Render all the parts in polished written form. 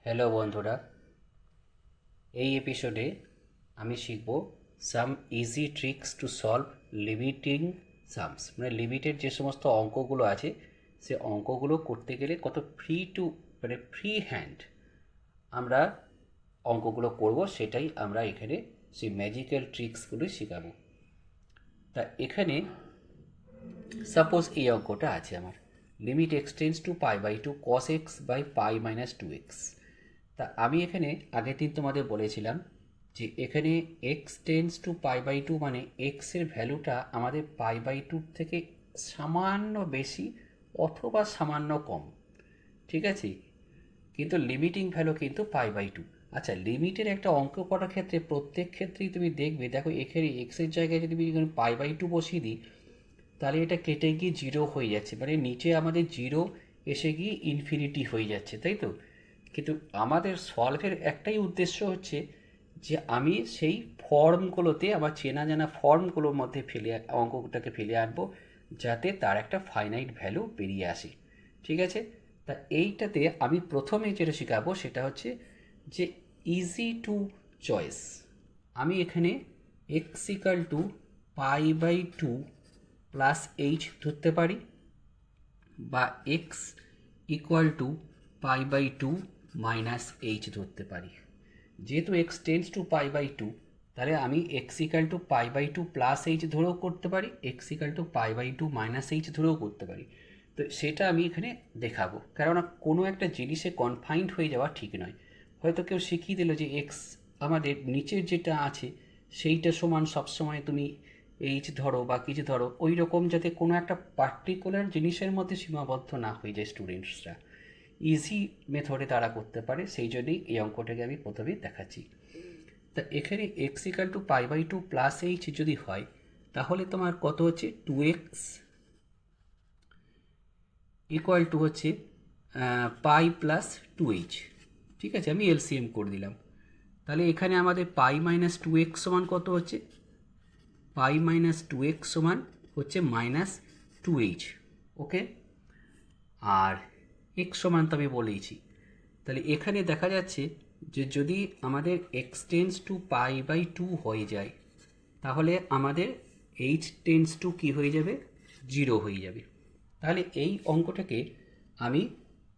Hello বন্ধুরা, এই এপিসোডে আমি শিখব some easy tricks to solve limiting sums. মানে লিমিটের যে সমস্ত অঙ্কগুলো আছে সে অঙ্কগুলো করতে গেলে কত ফ্রি হ্যান্ড আমরা অঙ্কগুলো করব, সেটাই আমরা এখানে সেই ম্যাজিক্যাল ট্রিক্সগুলো শেখাবো। তা এখানে সাপোজ এই অঙ্কটা আছে আমার, limit x tends to pi by two cos x by pi minus two x. তা আমি এখানে আগের দিন তোমাদের বলেছিলাম যে এখানে x tends to pi by two মানে এক্সের ভ্যালুটা আমাদের পাই বাই টুর থেকে সামান্য বেশি অথবা সামান্য কম, ঠিক আছে? কিন্তু লিমিটিং ভ্যালু কিন্তু পাই বাই টু। আচ্ছা, লিমিটের একটা অঙ্ক করার ক্ষেত্রে প্রত্যেক ক্ষেত্রেই তুমি দেখবে, দেখো এখানে এক্সের জায়গায় যদি আমি পাই বাই টু বসিয়ে দিই তাহলে এটা কেটে গিয়ে জিরো হয়ে যাচ্ছে, মানে নিচে আমাদের জিরো এসে গিয়ে ইনফিনিটি হয়ে যাচ্ছে, তাই তো? কিন্তু আমাদের সলভের একটাই উদ্দেশ্য হচ্ছে যে আমি সেই ফর্মগুলোতে, আমার চেনা জানা ফর্মগুলোর মধ্যে অঙ্কটাকে ফেলে আনবো যাতে তার একটা ফাইনাইট ভ্যালু বেরিয়ে আসে, ঠিক আছে? তা এইটাতে আমি প্রথমে যেটা শেখাবো সেটা হচ্ছে যে ইজি টু চয়েস। আমি এখানে x equal to pi by two plus h ধরতে পারি, বা x equal to pi by two minus h ধরতে পারি। যেহেতু x tends to pi by two, তাহলে আমি x equal to pi by two plus h ধরেও করতে পারি, x equal to pi by two minus h ধরেও করতে পারি। তো সেটা আমি এখানে দেখাবো, কেননা কোনো একটা জিনিসে কনফাইন্ড হয়ে যাওয়া ঠিক নয়। হয়তো কেউ শিখিয়ে দিল যে এক্স আমাদের নিচের যেটা আছে সেইটা সমান সবসময় তুমি এইচ ধরো বা কিছু ধরো, ওই রকম যাতে কোনো একটা পার্টিকুলার জিনিসের মধ্যে সীমাবদ্ধ না হয়ে যায় স্টুডেন্টসরা, ইজি মেথডে তারা করতে পারে, সেই জন্যই এই অঙ্কটাকে আমি প্রথমে দেখাচ্ছি। তা এখানে x equal to pi by two plus h যদি হয় তাহলে তোমার কত হচ্ছে, টু এক্স ইকুয়াল টু হচ্ছে পাই প্লাস টু এইচ। ঠিক আছে, আমি এলসিএম করে দিলাম। তাহলে এখানে আমাদের পাই মাইনাস টু এক্স সমান কত হচ্ছে, পাই মাইনাস টু এক্স সমান হচ্ছে মাইনাস টু এইচ। ওকে, আর এক্স সমান তো আমি বলেইছি। তাহলে এখানে দেখা যাচ্ছে যে যদি আমাদের x tends to pi by two হয়ে যায় তাহলে আমাদের এইচ টেন্স টু কী হয়ে যাবে, জিরো হয়ে যাবে। তাহলে এই অঙ্কটাকে আমি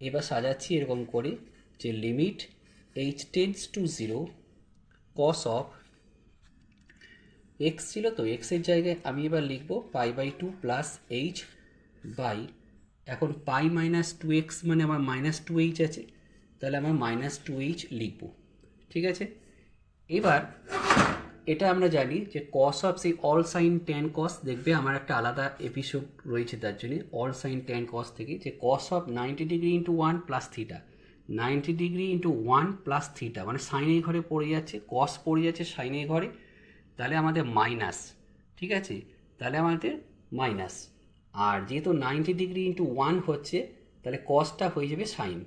এবার সাজাচ্ছি এরকম করে যে limit h tends to zero cos of x ছিল, তো এক্সের জায়গায় আমি এবার লিখব pi by two plus h by, এখন পাই মাইনাস টু এক্স মানে আমার মাইনাস টু এইচ আছে, তাহলে আমার মাইনাস টু এইচ লিখব, ঠিক আছে? এবার এটা আমরা জানি যে কস অফ সেই অল সাইন ট্যান কস, দেখবে আমার একটা আলাদা এপিসোড রয়েছে তার জন্য, অল সাইন ট্যান কস থেকে, যে cos of 90 degree into one plus theta, 90 degree into one plus theta মানে সাইনের ঘরে পড়ে যাচ্ছে, কস পড়ে যাচ্ছে সাইনের ঘরে, তাহলে আমাদের মাইনাস, ঠিক আছে? তাহলে আমাদের মাইনাস, আর যেহেতু 90 ডিগ্রি ইন্টু ওয়ান হচ্ছে তাহলে কসটা হয়ে যাবে সাইন,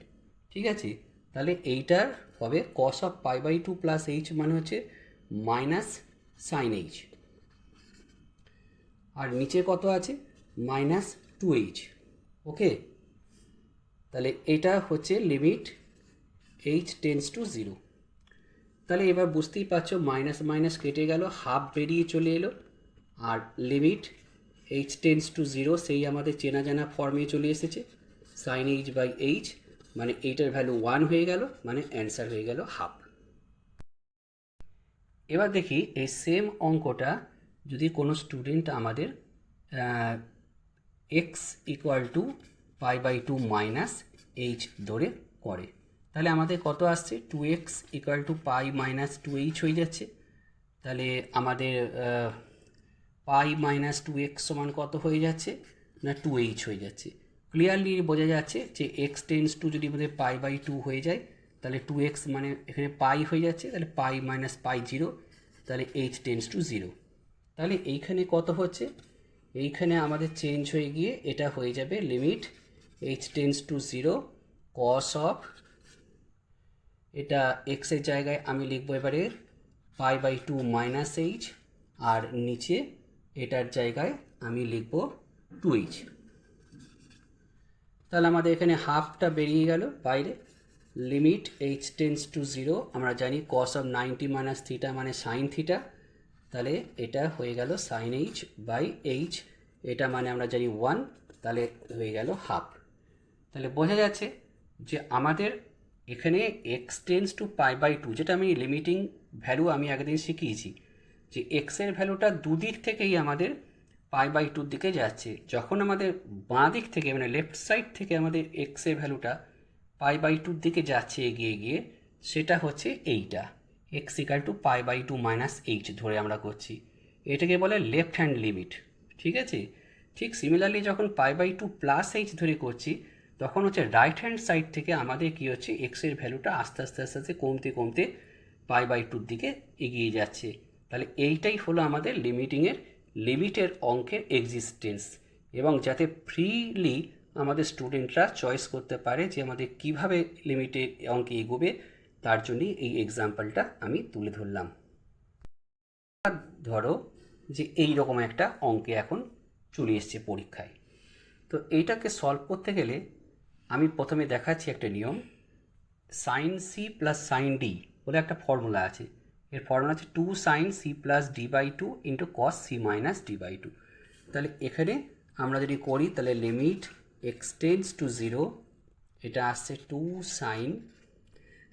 ঠিক আছে? তাহলে এইটার হবে cos of pi by two plus h মানে হচ্ছে মাইনাস সাইন এইচ, আর নিচে কত আছে, মাইনাস টু এইচ। ওকে, তাহলে এটা হচ্ছে limit h tends to zero. তাহলে এবার বুঝতেই পারছো মাইনাস মাইনাস কেটে গেল, হাফ বেরিয়ে চলে এলো, আর limit h tends to zero সেই আমাদের চেনা জানা ফর্মে চলে এসেছে, সাইন এইচ বাই এইচ, মানে এইটার ভ্যালু ওয়ান হয়ে গেল, মানে অ্যান্সার হয়ে গেল হাফ। এবার দেখি এই সেম অঙ্কটা যদি কোনো স্টুডেন্ট আমাদের x equal to pi by two minus h ধরে করে, তাহলে আমাদের কত আসছে, two x equal to pi minus two h হয়ে যাচ্ছে। তাহলে আমাদের পাই মাইনাস টু এক্স সমান কত হয়ে যাচ্ছে না, টু এইচ হয়ে যাচ্ছে। ক্লিয়ারলি বোঝা যাচ্ছে যে এক্স টেন্স টু যদি আমাদের পাই বাই টু হয়ে যায় তাহলে টু এক্স মানে এখানে পাই হয়ে যাচ্ছে, তাহলে পাই মাইনাস পাই জিরো, তাহলে এইচ টেন্স টু জিরো। তাহলে এইখানে কত হচ্ছে, এইখানে আমাদের চেঞ্জ হয়ে গিয়ে এটা হয়ে যাবে limit h tends to zero cos of, এটা এক্সের জায়গায় আমি লিখবো এবারে pi by two minus h, আর নিচে এটার জায়গায় আমি লিখব টু এইচ। তাহলে আমাদের এখানে হাফটা বেরিয়ে গেল বাইরে, লিমিট এইচ টেন্স টু 0, আমরা জানি কস অফ 90 মাইনাস থিটা মানে সাইন থিটা, তাহলে এটা হয়ে গেল সাইন এইচ বাই এইচ, এটা মানে আমরা জানি 1, তাহলে হয়ে গেল হাফ। তাহলে বোঝা যাচ্ছে যে আমাদের এখানে x tends to pi by 2, যেটা আমি লিমিটিং ভ্যালু আমি আগের দিন শিখিয়েছি, যে এক্সের ভ্যালুটা দুদিক থেকেই আমাদের পাই বাই 2 দিকে যাচ্ছে। যখন আমাদের বাঁ দিক থেকে মানে লেফট সাইড থেকে আমাদের এক্সের ভ্যালুটা পাই বাই 2 দিকে যাচ্ছে এগিয়ে গিয়ে, সেটা হচ্ছে এইটা x equal to pi by 2 minus h ধরে আমরা করছি, এটাকে বলে লেফট হ্যান্ড লিমিট। ঠিক আছে, ঠিক সিমিলারলি যখন পাই বাই 2 প্লাস এইচ ধরে করছি, তখন হচ্ছে রাইট হ্যান্ড সাইড থেকে আমাদের কী হচ্ছে, এক্সের ভ্যালুটা আস্তে আস্তে আস্তে আস্তে কমতে কমতে পাই বাই 2 দিকে এগিয়ে যাচ্ছে। তাহলে এইটাই হলো আমাদের লিমিটের অঙ্কের এক্সিস্টেন্স, এবং যাতে ফ্রিলি আমাদের স্টুডেন্টরা চয়েস করতে পারে যে আমাদের কিভাবে লিমিটের অঙ্কে এগোবে, তার জন্যই এই এক্সাম্পলটা আমি তুলে ধরলাম। ধরো যে এই রকম একটা অঙ্কে এখন চলে এসছে পরীক্ষায়, তো এইটাকে সলভ করতে গেলে আমি প্রথমে দেখাচ্ছি একটা নিয়ম। Sine C plus sine D বলে একটা ফর্মুলা আছে, এর ফর্মুলা আছে 2 sine C plus D by 2 into cos C minus D by 2। তাহলে এখানে আমরা যদি করি তাহলে লিমিট এক্স টেন্স টু 0, এটা আসছে 2 সাইন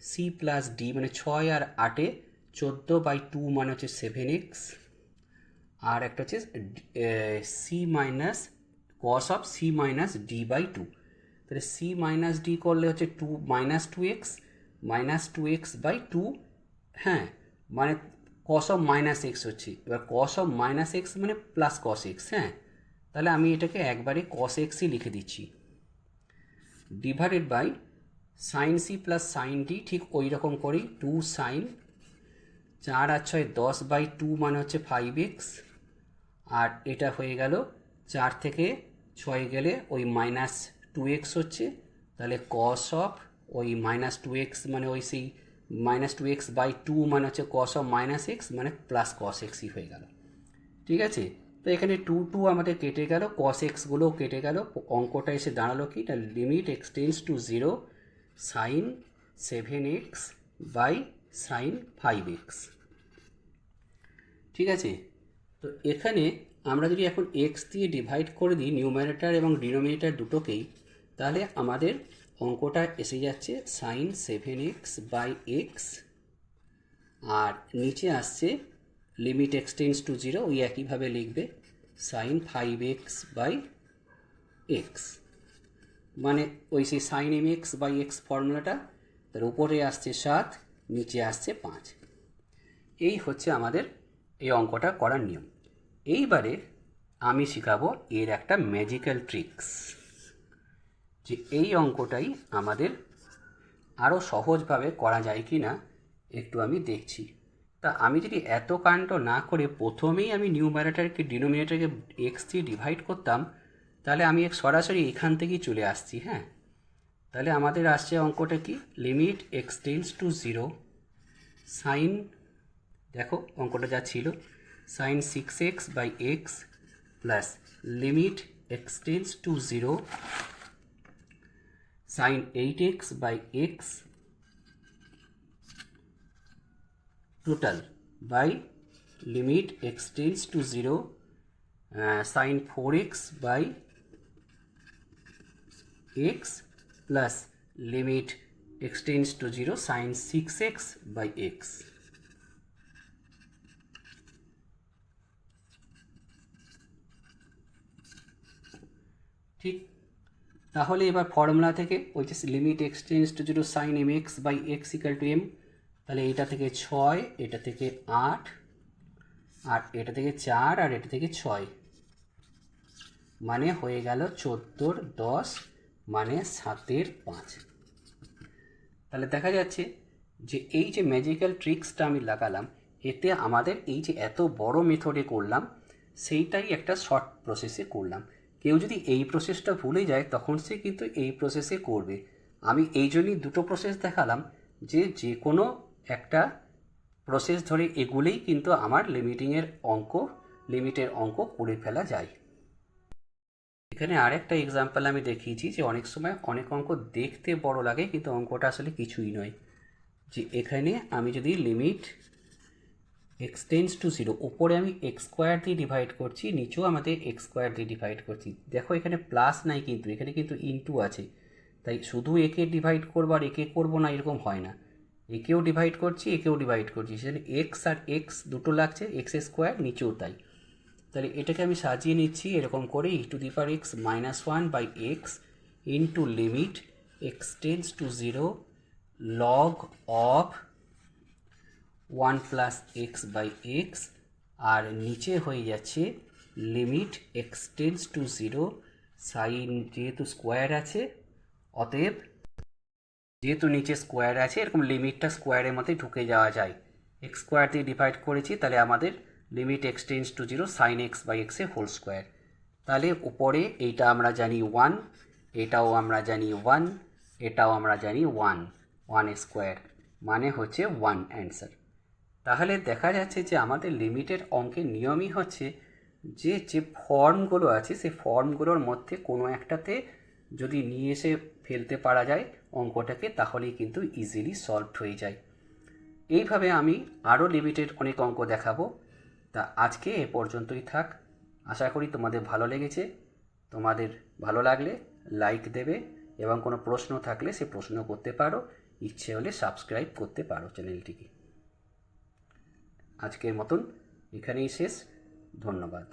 সি প্লাস ডি মানে 6 আর 8-এ 14 বাই 2 মানে হচ্ছে 7x, আর একটা হচ্ছে C minus cos of C minus D by 2। তাহলে সি মাইনাস ডি করলে হচ্ছে 2 মাইনাস টু এক্স বাই 2, হ্যাঁ, মানে কস অফ মাইনাস এক্স হচ্ছে, এবার কস অফ মাইনাস এক্স মানে প্লাস কস এক্স, হ্যাঁ, তাহলে আমি এটাকে একবারে কস এক্সই লিখে দিচ্ছি, divided by sine C plus sine D ঠিক ওই রকম করেই 2 সাইন 4 আর 6 10 বাই 2 মানে হচ্ছে 5x, আর এটা হয়ে গেল 4 থেকে 6 গেলে ওই মাইনাস 2x হচ্ছে, তাহলে কস অফ ওই মাইনাস 2x মানে ওই সেই মাইনাস 2x বাই 2 মানে হচ্ছে কস অফ মাইনাস এক্স মানে প্লাস কস এক্সই হয়ে গেল। ঠিক আছে, তো এখানে 2 আমাদের কেটে গেল, কস এক্সগুলোও কেটে গেল, অঙ্কটা এসে দাঁড়ালো কি, এটা limit x tends to 0 sine 7x by sine 5x। ঠিক আছে, তো এখানে আমরা যদি এখন এক্স দিয়ে ডিভাইড করে দিই নিউমারেটর এবং ডিনোমিনেটর দুটোকেই, তাহলে আমাদের অঙ্কটা এসে যাচ্ছে সাইন 7x বাই এক্স, আর নিচে আসছে লিমিট এক্স টেন্স টু 0, ওই একইভাবে লিখবে সাইন 5x বাই এক্স, মানে ওই সেই sine m x by x ফর্মুলাটা, তার উপরে আসছে 7, নিচে আসছে 5। এই হচ্ছে আমাদের এই অঙ্কটা করার নিয়ম। এইবারে আমি শেখাবো এর একটা ম্যাজিক্যাল ট্রিক্স, যে এই অঙ্কটাই আমাদের আরও সহজভাবে করা যায় কি না একটু আমি দেখছি। তা আমি যদি এত কাণ্ড না করে প্রথমেই আমি নিউমারেটরকে ডিনোমিনেটরকে এক্স দিয়ে ডিভাইড করতাম, তাহলে আমি সরাসরি এখান থেকেই চলে আসছি। হ্যাঁ, তাহলে আমাদের আসছে অঙ্কটা কি, limit x tends to 0 sine, দেখো অঙ্কটা যা ছিল, sine 6x by x plus limit x tends to 0 sine 8x by x total by limit x tends to 0 sine 4x by x plus limit x tends to 0 sine 6x by x. ঠিক, তাহলে এবার formula থেকে ওই যে limit x tends to 0 sine m x by x equal to m, তাহলে এটা থেকে 6, এটা থেকে 8, আর এটা থেকে 4, আর এটা থেকে 6, মানে হয়ে গেল 14 10 মানে 7 5। তাহলে দেখা যাচ্ছে যে এই যে ম্যাজিক্যাল ট্রিক্সটা আমি লাগালাম, এতে আমাদের এই যে এত বড় মেথডে করলাম সেইটাই একটা শর্ট প্রসেসে করলাম। কেউ যদি এই প্রসেসটা ভুলে যায় তখন সে কিন্তু এই প্রসেসে করবে। আমি এই জন্যই দুটো প্রসেস দেখালাম, যে যে কোনো একটা প্রসেস ধরে এগুলোই কিন্তু আমার লিমিটের অঙ্ক করে ফেলা যায়। এখানে আরেকটা এক্সাম্পল আমি দেখিয়েছি যে অনেক সময় অনেক অঙ্ক দেখতে বড় লাগে কিন্তু অঙ্কটা আসলে কিছুই নয়। যে এখানে আমি যদি limit x tends to zero, উপরে আমি এক্স স্কোয়ার দিয়ে ডিভাইড করছি, নিচেও আমাদের এক্স স্কোয়ার দিয়ে ডিভাইড করছি। দেখো এখানে প্লাস নাই, কিন্তু এখানে কিন্তু ইনটু আছে, তাই শুধু একে ডিভাইড করবো আর একে করবো না এরকম হয় না। একেও ডিভাইড করছি, একেও ডিভাইড করছি, সেখানে এক্স আর এক্স দুটো লাগছে, এক্স স্কোয়ার নিচেও তাই। তাহলে এটাকে আমি সাজিয়ে নিচ্ছি এরকম করে, e to the power x minus one by x into limit x tends to zero log of one plus x by x, আর নিচে হয়ে যাচ্ছে limit x tends to zero sine, যেহেতু স্কোয়ার আছে অতএব যেহেতু নিচে স্কোয়ার আছে এরকম লিমিটটা স্কোয়ারের মধ্যে ঢুকে যাওয়া যায়। এক্স স্কোয়ার দিয়ে ডিভাইড করেছি, তাহলে আমাদের limit x tends to zero sine x by এক্সের হোল স্কোয়ার। তাহলে উপরে এইটা আমরা জানি ওয়ান, এটাও আমরা জানি ওয়ান, এটাও আমরা জানি ওয়ান, ওয়ান স্কোয়ার মানে হচ্ছে ওয়ান অ্যান্সার। তাহলে দেখা যাচ্ছে যে আমাদের লিমিটের অঙ্কের নিয়মই হচ্ছে যে যে ফর্মগুলো আছে সেই ফর্মগুলোর মধ্যে কোনো একটাতে যদি নিয়ে এসে ফেলতে পারা যায় অঙ্কটাকে, তাহলেই কিন্তু ইজিলি সলভড হয়ে যায়। এইভাবে আমি আরও লিমিটেড অনেক অঙ্ক দেখাবো। তা আজকে এ পর্যন্তই থাক। আশা করি তোমাদের ভালো লেগেছে। তোমাদের ভালো লাগলে লাইক দেবে এবং কোনো প্রশ্ন থাকলে সে প্রশ্ন করতে পারো, ইচ্ছে হলে সাবস্ক্রাইব করতে পারো চ্যানেলটিকে। আজকের মতন এখানেই শেষ। ধন্যবাদ।